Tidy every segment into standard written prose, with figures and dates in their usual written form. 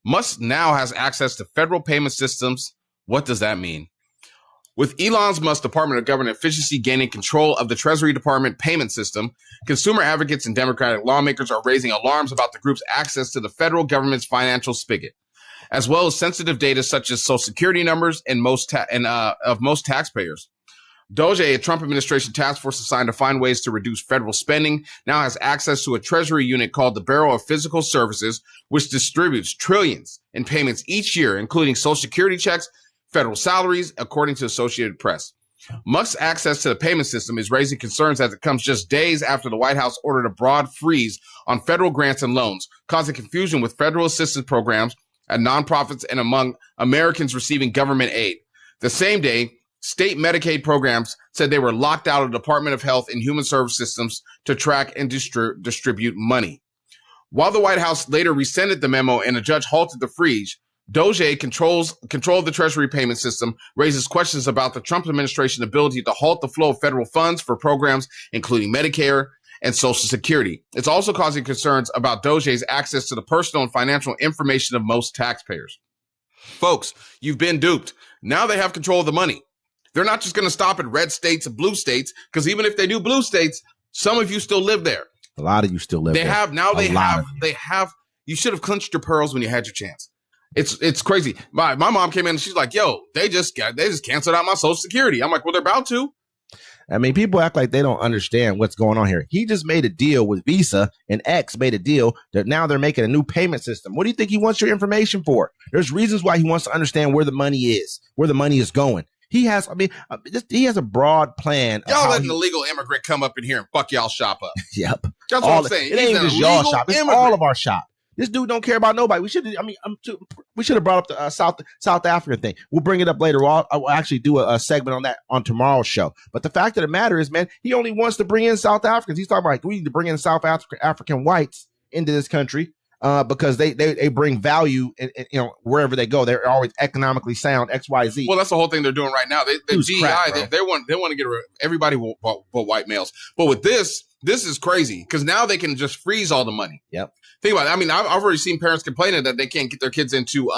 Musk now has access to federal payment systems. What does that mean? With Elon Musk's Department of Government Efficiency gaining control of the Treasury Department payment system, consumer advocates and Democratic lawmakers are raising alarms about the group's access to the federal government's financial spigot, as well as sensitive data such as Social Security numbers of most taxpayers. DOGE, a Trump administration task force assigned to find ways to reduce federal spending, now has access to a Treasury unit called the Bureau of Fiscal Services, which distributes trillions in payments each year, including Social Security checks, federal salaries, according to Associated Press. Musk's access to the payment system is raising concerns as it comes just days after the White House ordered a broad freeze on federal grants and loans, causing confusion with federal assistance programs at nonprofits and among Americans receiving government aid. The same day, state Medicaid programs said they were locked out of the Department of Health and Human Service systems to track and distribute money. While the White House later rescinded the memo and a judge halted the freeze, DOGE control of the Treasury payment system raises questions about the Trump administration's ability to halt the flow of federal funds for programs including Medicare and Social Security. It's also causing concerns about DOGE's access to the personal and financial information of most taxpayers. Folks, you've been duped. Now they have control of the money. They're not just going to stop at red states and blue states, because even if they do blue states, some of you still live there. A lot of you still live there. They have. You should have clenched your pearls when you had your chance. It's crazy. My mom came in and she's like, yo, they just canceled out my Social Security. I'm like, well, they're about to. I mean, people act like they don't understand what's going on here. He just made a deal with Visa, and X made a deal that now they're making a new payment system. What do you think he wants your information for? There's reasons why he wants to understand where the money is going. He has a broad plan. Y'all let an illegal immigrant come up in here and fuck y'all shop up. Yep. That's what I'm saying. It ain't just y'all shop. It's all of our shop. This dude don't care about nobody. We should have brought up the South African thing. We'll bring it up later. I'll actually do a segment on that on tomorrow's show. But the fact of the matter is, man, he only wants to bring in South Africans. He's talking about, like, we need to bring in South African whites into this country because they bring value, wherever they go. They're always economically sound. XYZ. Well, that's the whole thing they're doing right now. The DEI, they want to get rid of everybody but white males. But with this is crazy because now they can just freeze all the money. Yep. Think about it. I mean, I've already seen parents complaining that they can't get their kids into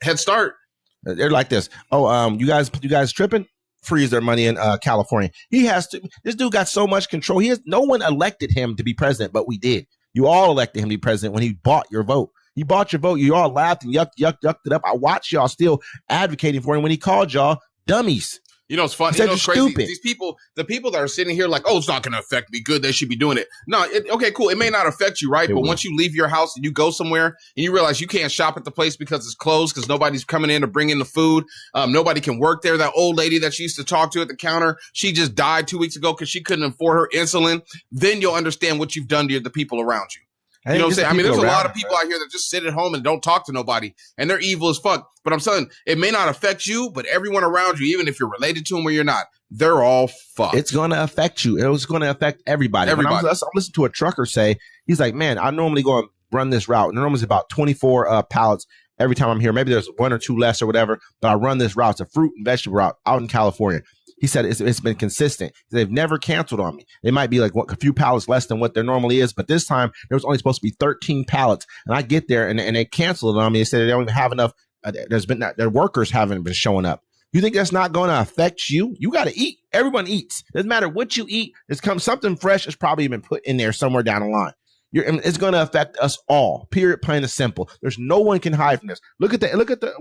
Head Start. They're like this. Oh, you guys tripping? Freeze their money in California. He has to. This dude got so much control. No one elected him to be president, but we did. You all elected him to be president when he bought your vote. He bought your vote. You all laughed and yucked it up. I watched y'all still advocating for him when he called y'all dummies. You know, it's funny. You know, it's crazy. Stupid. The people that are sitting here like, oh, it's not going to affect me. Good. They should be doing it. No. Okay, cool. It may not affect you, right? But once you leave your house and you go somewhere and you realize you can't shop at the place because it's closed, because nobody's coming in to bring in the food. Nobody can work there. That old lady that you used to talk to at the counter, she just died 2 weeks ago because she couldn't afford her insulin. Then you'll understand what you've done to the people around you. You know what I'm saying? I mean, there's a lot of people out here that just sit at home and don't talk to nobody, and they're evil as fuck. But I'm saying it may not affect you, but everyone around you, even if you're related to them or you're not, they're all fucked. It's going to affect you. It was going to affect everybody. I'm listening to a trucker say, he's like, man, I normally go and run this route. And normally it's about 24 pallets every time I'm here. Maybe there's one or two less or whatever, but I run this route. It's a fruit and vegetable route out in California. He said it's been consistent. They've never canceled on me. It might be like a few pallets less than what there normally is, but this time there was only supposed to be 13 pallets. And I get there and they canceled it on me. They said they don't even have enough. Their workers haven't been showing up. You think that's not going to affect you? You got to eat. Everyone eats. Doesn't matter what you eat. Something fresh is probably been put in there somewhere down the line. It's going to affect us all. Period. Plain and simple. There's no one can hide from this. Look at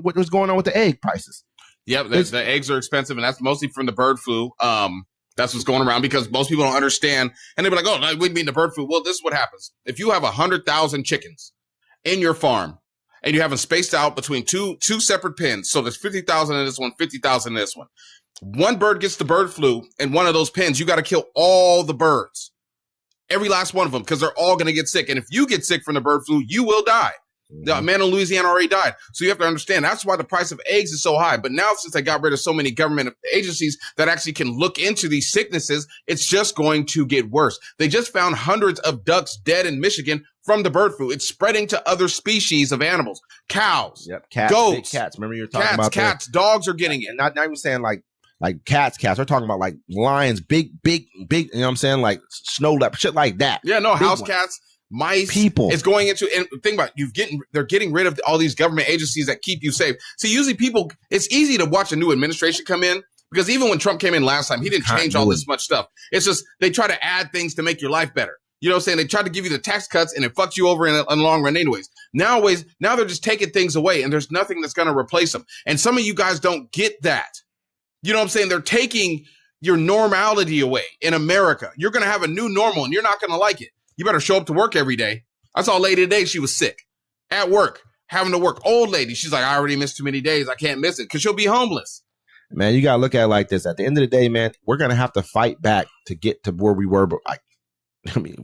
what was going on with the egg prices. Yep, the eggs are expensive, and that's mostly from the bird flu. That's what's going around because most people don't understand. And they'll be like, oh, no, we mean the bird flu. Well, this is what happens. If you have 100,000 chickens in your farm and you have them spaced out between two separate pens, so there's 50,000 in this one, 50,000 in this one bird gets the bird flu in one of those pens, you got to kill all the birds, every last one of them, because they're all going to get sick. And if you get sick from the bird flu, you will die. The man in Louisiana already died. So you have to understand that's why the price of eggs is so high. But now, since they got rid of so many government agencies that actually can look into these sicknesses, it's just going to get worse. They just found hundreds of ducks dead in Michigan from the bird flu. It's spreading to other species of animals, cows, cats, goats, cats. Remember you were talking about cats, dogs are getting it. And not even saying like cats. We're talking about like lions, big, you know what I'm saying? Like snow leopard, shit like that. Yeah, no, house cats. mice. People. It's going into, and think about it, they're getting rid of all these government agencies that keep you safe. See, usually people, it's easy to watch a new administration come in, because even when Trump came in last time, he didn't change all this much stuff. It's just they try to add things to make your life better. You know what I'm saying? They try to give you the tax cuts and it fucks you over in the long run anyways. Now they're just taking things away and there's nothing that's going to replace them. And some of you guys don't get that. You know what I'm saying? They're taking your normality away in America. You're going to have a new normal and you're not going to like it. You better show up to work every day. I saw a lady today. She was sick at work, having to work. Old lady. She's like, I already missed too many days. I can't miss it because she'll be homeless. Man, you got to look at it like this. At the end of the day, man, we're going to have to fight back to get to where we were, but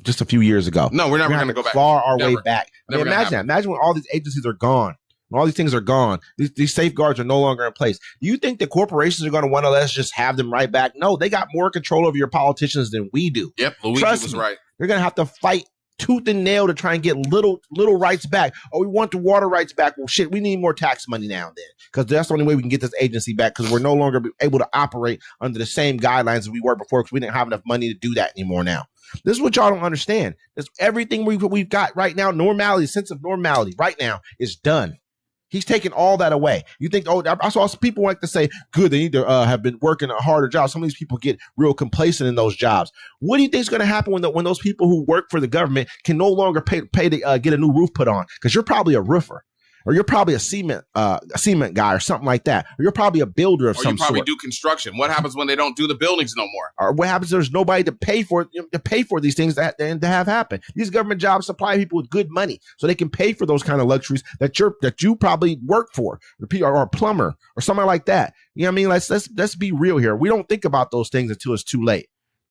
just a few years ago. No, we're never going to go back. Claw our way back. I mean, imagine that. Imagine when all these agencies are gone. When all these things are gone. These safeguards are no longer in place. Do you think the corporations are going to want to let us just have them right back? No, they got more control over your politicians than we do. Yep, Luigi was right. They're going to have to fight tooth and nail to try and get little rights back. Oh, we want the water rights back. Well, shit, we need more tax money now and then, because that's the only way we can get this agency back, because we're no longer able to operate under the same guidelines as we were before, because we didn't have enough money to do that anymore now. This is what y'all don't understand. This, everything we've got right now, normality, sense of normality right now is done. He's taking all that away. You think, I saw some people like to say, good, they need to have been working a harder job. Some of these people get real complacent in those jobs. What do you think is going to happen when those people who work for the government can no longer pay to get a new roof put on? Because you're probably a roofer, or you're probably a cement guy or something like that. Or you're probably a builder of some sort. Or you probably do construction. What happens when they don't do the buildings no more? Or what happens if there's nobody to pay for these things to have happen? These government jobs supply people with good money so they can pay for those kind of luxuries that you probably work for, or a plumber or something like that. You know what I mean? Let's be real here. We don't think about those things until it's too late.